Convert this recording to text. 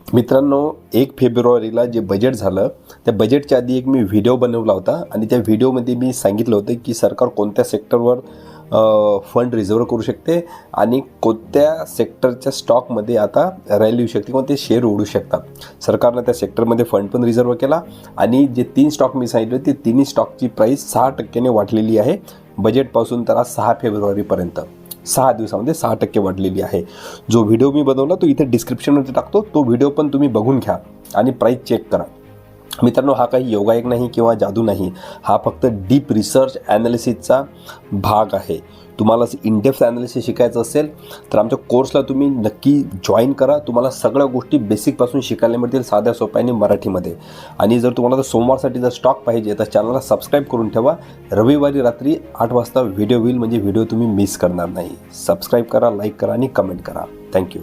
मित्रांनो, 1 फेब्रुवारीला जे बजेट झालं त्या बजेटच्या आधी एक मी व्हिडिओ बनवला होता आणि त्या व्हिडिओमध्ये मी सांगितलं होतं की सरकार कोणत्या सेक्टरवर फंड रिझर्व करू शकते आणि कोणत्या सेक्टरच्या स्टॉकमध्ये आता रॅली येऊ शकते, कोणते शेअर उडू शकतात। सरकारनं त्या सेक्टरमध्ये फंड पण रिझर्व केला आणि जे 3 स्टॉक मी सांगितले ते तिन्ही स्टॉकची प्राईस 6% वाढलेली आहे बजेटपासून तर आज 6 फेब्रुवारीपर्यंत 6 दिवसामध्ये 6% वाढलेली आहे। जो व्हिडिओ मी बनवला तो इथे डिस्क्रिप्शनमध्ये टाकतो, तो व्हिडिओ पण तुम्ही बघून घ्या आणि प्राईस चेक करा। मित्रांनो, हा काही योगायोग नाही किंवा जादू नाही, हा फक्त डीप रिसर्च ॲनालिसिसचा भाग आहे। तुम्हाला इनडेप्थ ॲनालिसिस शिकायचं असेल तर आमच्या कोर्सला तुम्ही नक्की जॉईन करा। तुम्हाला सगळ्या गोष्टी बेसिकपासून शिकायला मिळतील साध्या सोप्या आणि मराठीमध्ये। आणि जर तुम्हाला जर सोमवारसाठी जर स्टॉक पाहिजे तर चॅनलला सबस्क्राईब करून ठेवा। रविवारी रात्री 8 वाजता व्हिडिओ होईल, म्हणजे व्हिडिओ तुम्ही मिस करणार नाही। सबस्क्राईब करा, लाईक करा आणि कमेंट करा। थँक्यू।